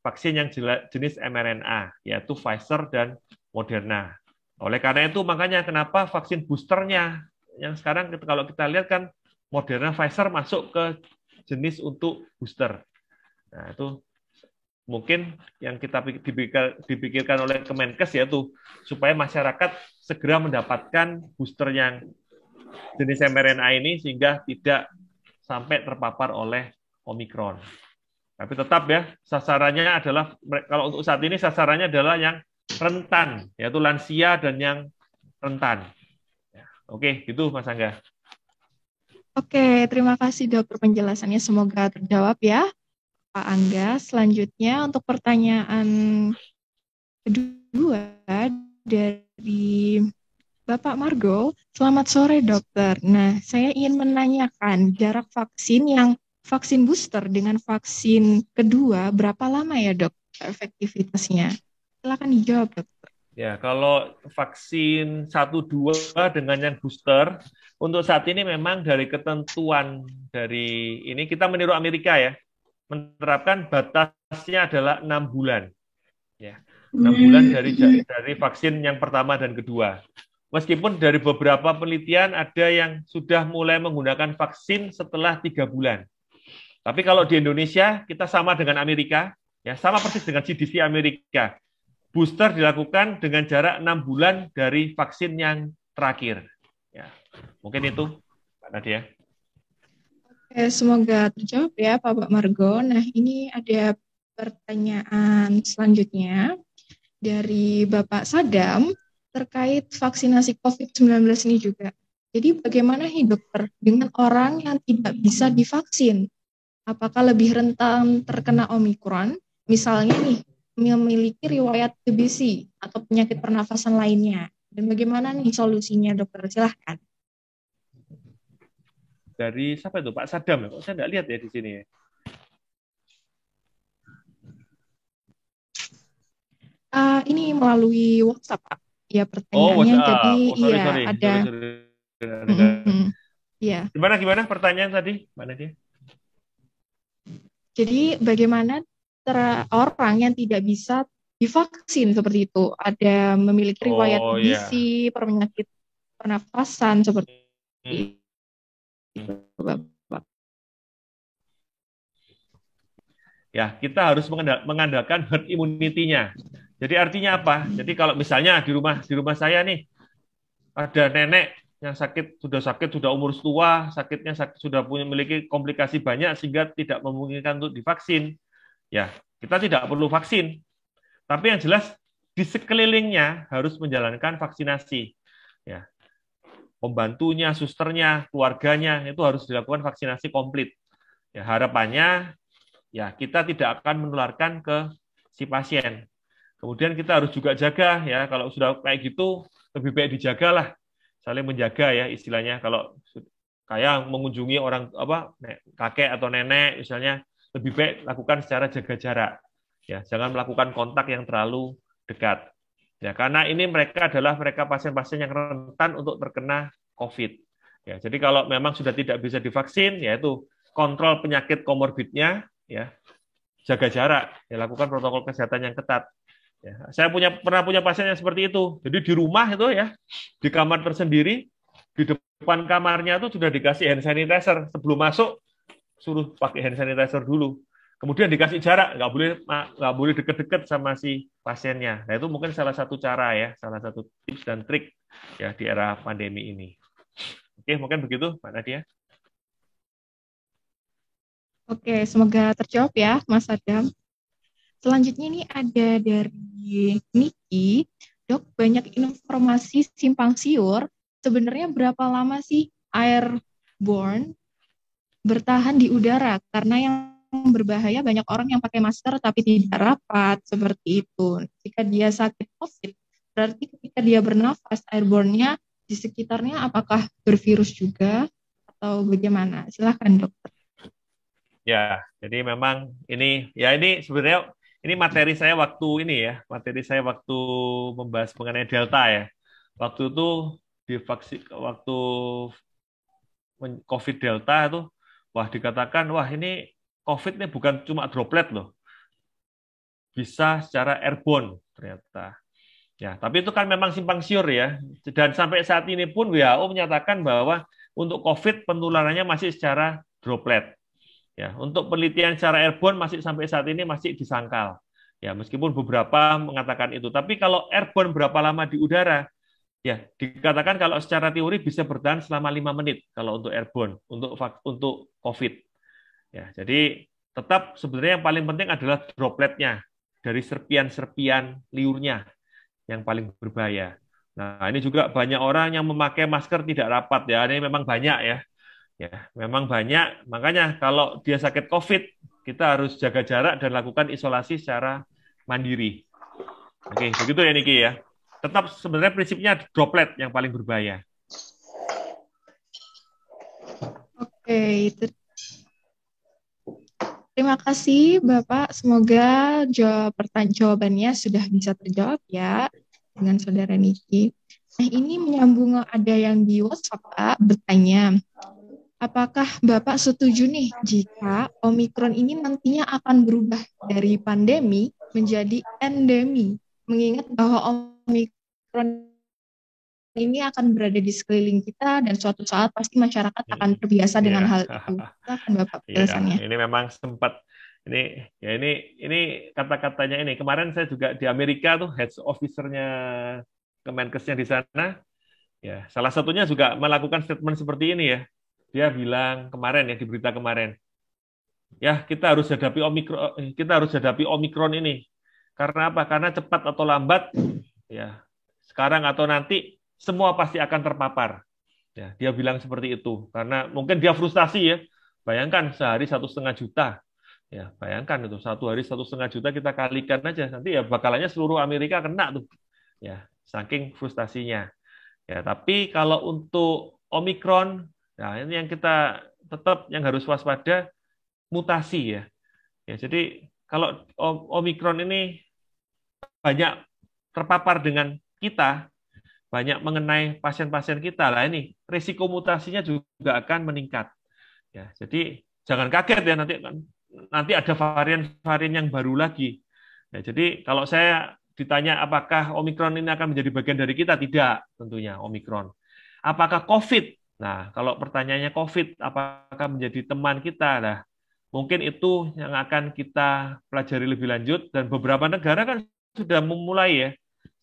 vaksin yang jenis mRNA, yaitu Pfizer dan Moderna. Oleh karena itu, makanya kenapa vaksin boosternya, yang sekarang kalau kita lihat kan Moderna, Pfizer masuk ke jenis untuk booster. Nah, itu mungkin yang kita dipikirkan oleh Kemenkes yaitu supaya masyarakat segera mendapatkan booster yang jenis mRNA ini sehingga tidak sampai terpapar oleh Omikron. Tapi tetap ya, sasarannya adalah, kalau untuk saat ini sasarannya adalah yang rentan, yaitu lansia dan yang rentan. Oke, gitu Mas Angga. Oke, terima kasih dokter penjelasannya. Semoga terjawab ya, Pak Angga. Selanjutnya untuk pertanyaan kedua dari Bapak Margo. Selamat sore, dokter. Nah, saya ingin menanyakan jarak vaksin booster dengan vaksin kedua, berapa lama ya, dok, efektivitasnya? Silakan dijawab, dok. Ya, kalau vaksin 1-2 dengan yang booster, untuk saat ini memang dari ketentuan dari ini, kita meniru Amerika ya, menerapkan batasnya adalah 6 bulan. Ya, 6 bulan dari vaksin yang pertama dan kedua. Meskipun dari beberapa penelitian ada yang sudah mulai menggunakan vaksin setelah 3 bulan. Tapi kalau di Indonesia, kita sama dengan Amerika, ya sama persis dengan CDC Amerika. Booster dilakukan dengan jarak 6 bulan dari vaksin yang terakhir. Ya, mungkin itu, Pak Nadia. Oke, semoga terjawab ya, Pak Margo. Nah, ini ada pertanyaan selanjutnya dari Bapak Sadam terkait vaksinasi COVID-19 ini juga. Jadi bagaimana nih dokter dengan orang yang tidak bisa divaksin? Apakah lebih rentan terkena Omikron? Misalnya nih, memiliki riwayat TBC atau penyakit pernafasan lainnya. Dan bagaimana nih solusinya dokter? Silahkan. Dari siapa itu? Pak Sadam ya? Kok saya nggak lihat ya di sini ya? Ini melalui WhatsApp, Pak. Ya, pertanyaannya jadi sorry. ada. Iya. Gimana pertanyaan tadi, Mbak Nadia? Jadi bagaimana orang yang tidak bisa divaksin seperti itu? Ada memiliki riwayat TBC, penyakit pernafasan seperti itu, Bapak. Ya, kita harus mengandalkan herd immunity-nya. Jadi artinya apa? Jadi kalau misalnya di rumah saya nih ada nenek yang sudah umur tua, sudah memiliki komplikasi banyak sehingga tidak memungkinkan untuk divaksin. Ya, kita tidak perlu vaksin. Tapi yang jelas di sekelilingnya harus menjalankan vaksinasi. Ya. Pembantunya, susternya, keluarganya itu harus dilakukan vaksinasi komplit. Ya, harapannya ya kita tidak akan menularkan ke si pasien. Kemudian kita harus juga jaga ya, kalau sudah kayak gitu lebih baik dijagalah, saling menjaga ya istilahnya. Kalau kayak mengunjungi orang kakek atau nenek misalnya, lebih baik lakukan secara jaga jarak. Ya, jangan melakukan kontak yang terlalu dekat. Ya, karena ini mereka pasien-pasien yang rentan untuk terkena COVID. Ya, jadi kalau memang sudah tidak bisa divaksin, yaitu kontrol penyakit komorbidnya, ya, jaga jarak, ya, lakukan protokol kesehatan yang ketat. Ya, saya pernah punya pasien yang seperti itu. Jadi di rumah itu ya, di kamar tersendiri, di depan kamarnya itu sudah dikasih hand sanitizer. Sebelum masuk, suruh pakai hand sanitizer dulu. Kemudian dikasih jarak, nggak boleh deket-deket sama si pasiennya. Nah, itu mungkin salah satu cara ya, salah satu tips dan trik ya di era pandemi ini. Oke, mungkin begitu, Pak Nadia. Oke, semoga terjawab ya, Mas Adam. Selanjutnya ini ada dari Niki. Dok, banyak informasi simpang siur. Sebenarnya berapa lama sih airborne bertahan di udara? Karena yang berbahaya banyak orang yang pakai masker tapi tidak rapat seperti itu. Jika dia sakit COVID, berarti ketika dia bernafas airborne-nya di sekitarnya apakah bervirus juga atau bagaimana? Silahkan dokter. Ya, jadi memang ini sebenarnya ini materi saya waktu membahas mengenai Delta ya. Waktu itu waktu COVID Delta itu, dikatakan ini COVID ini bukan cuma droplet loh, bisa secara airborne ternyata. Ya, tapi itu kan memang simpang siur ya. Dan sampai saat ini pun WHO menyatakan bahwa untuk COVID penularannya masih secara droplet. Ya, untuk penelitian secara airborne sampai saat ini masih disangkal. Ya, meskipun beberapa mengatakan itu. Tapi kalau airborne berapa lama di udara? Ya, dikatakan kalau secara teori bisa bertahan selama 5 menit kalau untuk airborne, untuk COVID. Ya, jadi tetap sebenarnya yang paling penting adalah dropletnya dari serpian-serpian liurnya yang paling berbahaya. Nah, ini juga banyak orang yang memakai masker tidak rapat ya. Ini memang banyak ya. Ya, memang banyak. Makanya kalau dia sakit COVID, kita harus jaga jarak dan lakukan isolasi secara mandiri. Oke, begitu ya Niki ya. tetap sebenarnya prinsipnya droplet yang paling berbahaya. Oke, itu. Terima kasih Bapak. Semoga jawabannya sudah bisa terjawab ya dengan Saudara Niki. Nah, ini menyambung ada yang di WhatsApp Pak, bertanya, apakah Bapak setuju nih jika Omikron ini nantinya akan berubah dari pandemi menjadi endemi? Mengingat bahwa Omikron ini akan berada di sekeliling kita dan suatu saat pasti masyarakat akan terbiasa dengan Iya, hal itu. Silakan Bapak iya, penjelasannya. ini memang sempat ini kata-katanya ini. Kemarin saya juga di Amerika tuh head officer-nya Kemenkesnya di sana, ya salah satunya juga melakukan statement seperti ini ya. Dia bilang kemarin ya di berita kemarin, ya kita harus hadapi Omikron ini. Karena apa? Karena cepat atau lambat, ya sekarang atau nanti semua pasti akan terpapar. Ya, dia bilang seperti itu karena mungkin dia frustasi ya. Bayangkan sehari 1,5 juta. Ya, bayangkan itu satu hari 1,5 juta kita kalikan aja nanti ya bakalannya seluruh Amerika kena tuh. Ya, saking frustasinya. Ya, tapi kalau untuk Omikron, nah ini yang kita tetap yang harus waspada mutasi ya. Ya, jadi kalau Omikron ini banyak terpapar dengan kita, banyak mengenai pasien-pasien kita lah ini risiko mutasinya juga akan meningkat ya jadi jangan kaget ya nanti ada varian-varian yang baru lagi ya, jadi kalau saya ditanya apakah Omikron ini akan menjadi bagian dari kita tidak tentunya Omikron apakah COVID nah kalau pertanyaannya COVID apakah menjadi teman kita nah mungkin itu yang akan kita pelajari lebih lanjut dan beberapa negara kan sudah memulai ya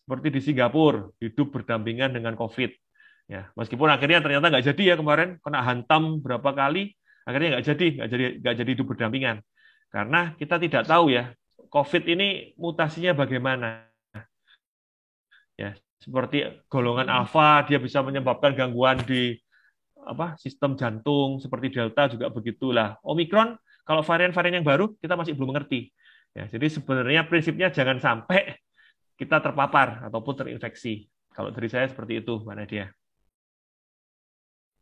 seperti di Singapura hidup berdampingan dengan COVID. Ya, meskipun akhirnya ternyata nggak jadi ya kemarin kena hantam berapa kali, akhirnya nggak jadi hidup berdampingan karena kita tidak tahu ya COVID ini mutasinya bagaimana. Ya, seperti golongan alfa dia bisa menyebabkan gangguan di sistem jantung seperti delta juga begitulah. Omikron kalau varian-varian yang baru kita masih belum mengerti. Ya, jadi sebenarnya prinsipnya jangan sampai kita terpapar ataupun terinfeksi. Kalau dari saya seperti itu, Mbak Nadia.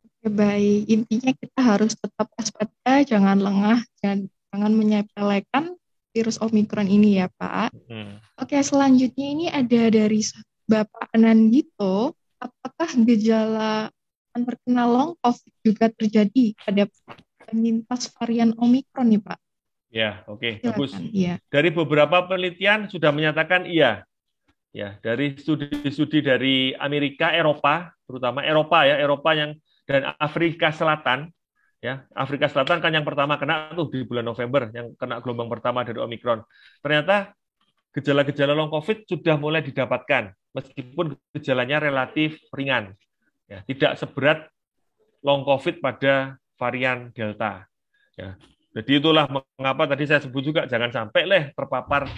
Oke, baik, intinya kita harus tetap waspada, jangan lengah, dan jangan menyepelekan virus Omikron ini ya Pak. Hmm. Oke, selanjutnya ini ada dari Bapak Anandito, apakah gejala yang terkena long COVID juga terjadi pada penyintas varian Omikron nih Pak? Ya, oke, bagus. Silakan. Iya. Dari beberapa penelitian sudah menyatakan iya. Ya, dari studi-studi dari Amerika, Eropa, terutama Eropa yang dan Afrika Selatan, ya, Afrika Selatan kan yang pertama kena tuh di bulan November, yang kena gelombang pertama dari Omikron. Ternyata gejala-gejala long COVID sudah mulai didapatkan, meskipun gejalanya relatif ringan, ya, tidak seberat long COVID pada varian Delta. Ya, jadi itulah mengapa tadi saya sebut juga jangan sampai terpapar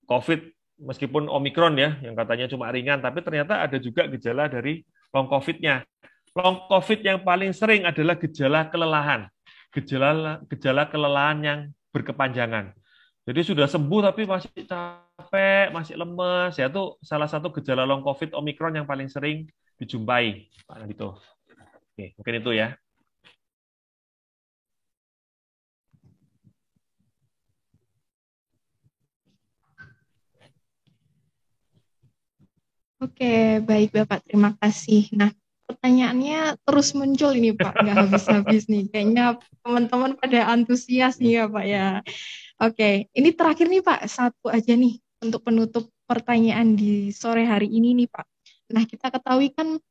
COVID meskipun Omikron ya, yang katanya cuma ringan, tapi ternyata ada juga gejala dari long COVID-nya. Long COVID yang paling sering adalah gejala kelelahan. Gejala kelelahan yang berkepanjangan. Jadi sudah sembuh tapi masih capek, masih lemes, ya itu salah satu gejala long COVID Omikron yang paling sering dijumpai. Pak Nandito. Oke, mungkin itu ya. Oke, baik Bapak, terima kasih. Nah, pertanyaannya terus muncul ini Pak, nggak habis-habis nih. Kayaknya teman-teman pada antusias nih ya Pak ya. Oke, ini terakhir nih Pak, satu aja nih untuk penutup pertanyaan di sore hari ini nih Pak. Nah, kita ketahui kan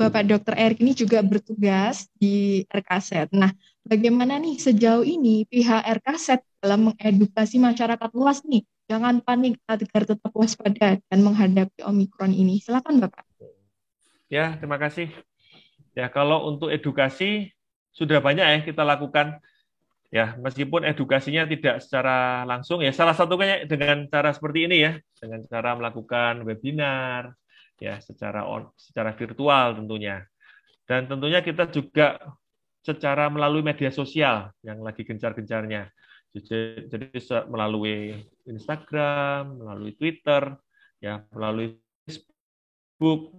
Bapak Dr. Erik ini juga bertugas di RKSET. Nah, bagaimana nih sejauh ini pihak RKSET dalam mengedukasi masyarakat luas nih? Jangan panik agar tetap waspada dan menghadapi Omikron ini. Silakan Bapak. Ya, terima kasih. Ya, kalau untuk edukasi sudah banyak ya kita lakukan. Ya, meskipun edukasinya tidak secara langsung, ya salah satunya dengan cara seperti ini ya, dengan cara melakukan webinar, ya secara virtual tentunya. Dan tentunya kita juga secara melalui media sosial yang lagi gencar-gencarnya. Jadi melalui Instagram, melalui Twitter, ya melalui Facebook,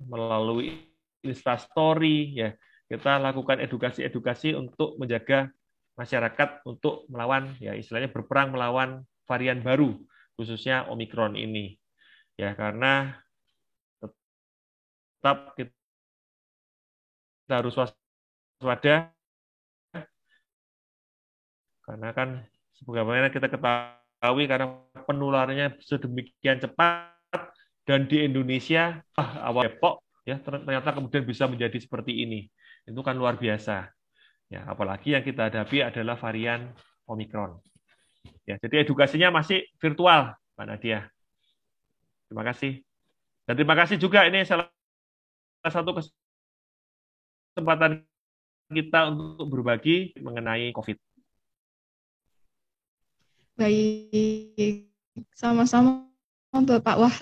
melalui Instastory, ya kita lakukan edukasi-edukasi untuk menjaga masyarakat untuk melawan, ya istilahnya berperang melawan varian baru, khususnya Omikron ini. Ya karena tetap kita harus waspada, karena kan sebagaimana kita ketahui karena penularannya sedemikian cepat dan di Indonesia awal Depok ya ternyata kemudian bisa menjadi seperti ini. Itu kan luar biasa. Ya, apalagi yang kita hadapi adalah varian Omikron. Ya, jadi edukasinya masih virtual, Mbak Nadia. Terima kasih. Dan terima kasih juga ini salah satu kesempatan kita untuk berbagi mengenai COVID. Baik, sama-sama Bapak. Wah,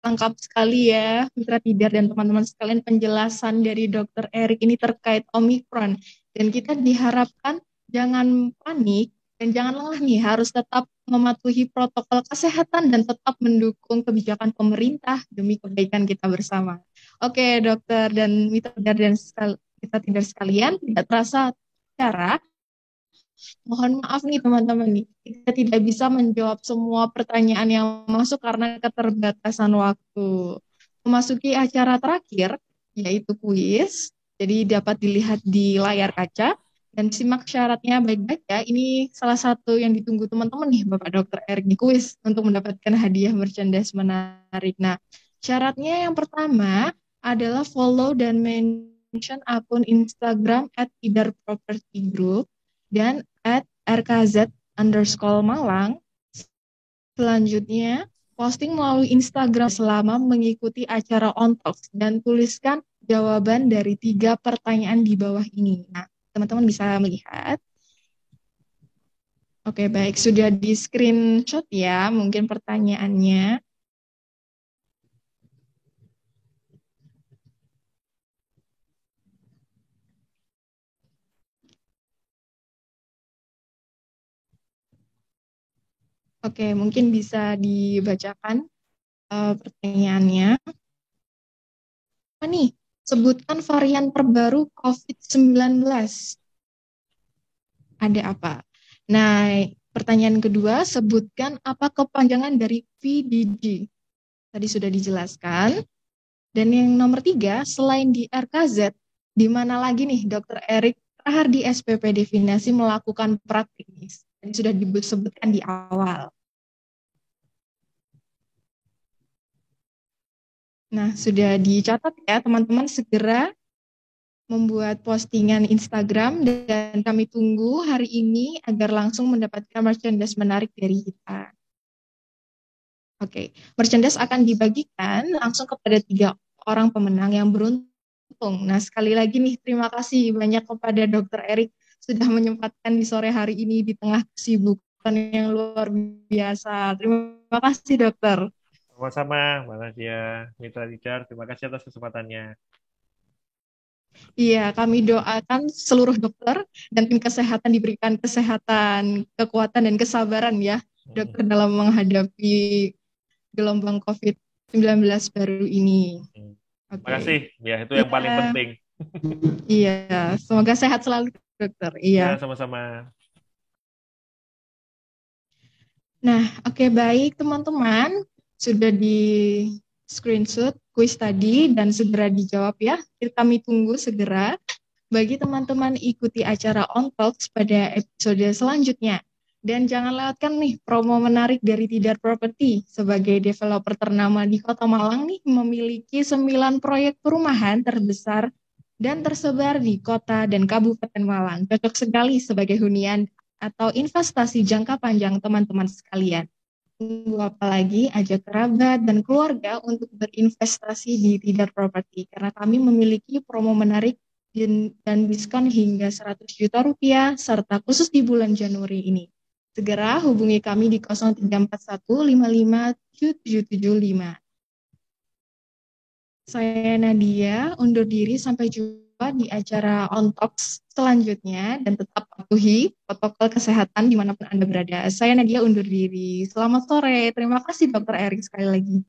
lengkap sekali ya, Mitra Tidar dan teman-teman sekalian penjelasan dari Dr. Erik ini terkait Omikron. Dan kita diharapkan jangan panik dan jangan lengah nih, harus tetap mematuhi protokol kesehatan dan tetap mendukung kebijakan pemerintah demi kebaikan kita bersama. Oke, dokter dan Mitra Tidar dan kita Tidar sekalian, tidak terasa cara. Mohon maaf nih teman-teman nih, kita tidak bisa menjawab semua pertanyaan yang masuk karena keterbatasan waktu. Memasuki acara terakhir, yaitu kuis, jadi dapat dilihat di layar kaca, dan simak syaratnya baik-baik ya. Ini salah satu yang ditunggu teman-teman nih, Bapak Dr. Erik di kuis, untuk mendapatkan hadiah merchandise menarik. Nah, syaratnya yang pertama adalah follow dan mention akun Instagram @tidarpropertygroup, dan @rkz_Malang. Selanjutnya, posting melalui Instagram selama mengikuti acara On Talks dan tuliskan jawaban dari 3 pertanyaan di bawah ini. Nah, teman-teman bisa melihat. Oke, baik. Sudah di screenshot ya, mungkin pertanyaannya. Oke, mungkin bisa dibacakan pertanyaannya. Apa nih? Sebutkan varian terbaru COVID-19. Ada apa? Nah, pertanyaan kedua, sebutkan apa kepanjangan dari VDG. Tadi sudah dijelaskan. Dan yang nomor 3, selain di RKZ, di mana lagi nih Dr. Erik terakhir di SPP Definasi melakukan praktik? Tadi sudah disebutkan di awal. Nah, sudah dicatat ya teman-teman, segera membuat postingan Instagram dan kami tunggu hari ini agar langsung mendapatkan merchandise menarik dari kita. Oke, merchandise akan dibagikan langsung kepada 3 orang pemenang yang beruntung. Nah, sekali lagi nih terima kasih banyak kepada Dr. Erik sudah menyempatkan di sore hari ini di tengah kesibukan yang luar biasa. Terima kasih, Dokter. Sama-sama, Mbak Nadia, Mitra Tidar, terima kasih atas kesempatannya. Iya, kami doakan seluruh dokter dan tim kesehatan diberikan kesehatan, kekuatan, dan kesabaran ya, dokter, dalam menghadapi gelombang COVID-19 baru ini. Terima kasih, ya itu yang paling penting. Iya, semoga sehat selalu, dokter. Iya. Ya, sama-sama. Nah, oke, baik teman-teman, sudah di screenshot kuis tadi dan segera dijawab ya. Kami tunggu segera. Bagi teman-teman ikuti acara On Talks pada episode selanjutnya. Dan jangan lewatkan nih promo menarik dari Tidar Property. Sebagai developer ternama di Kota Malang nih, memiliki 9 proyek perumahan terbesar dan tersebar di kota dan Kabupaten Malang. Cocok sekali sebagai hunian atau investasi jangka panjang teman-teman sekalian. Tunggu apa lagi, ajak kerabat dan keluarga untuk berinvestasi di Tidar Property. Karena kami memiliki promo menarik dan diskon hingga 100 juta rupiah, serta khusus di bulan Januari ini. Segera hubungi kami di 0341557775. Saya Nadia, undur diri, sampai jumpa di acara On Talks selanjutnya, dan tetap patuhi protokol kesehatan dimanapun Anda berada. Saya Nadia undur diri. Selamat sore, terima kasih Dr. Erik sekali lagi.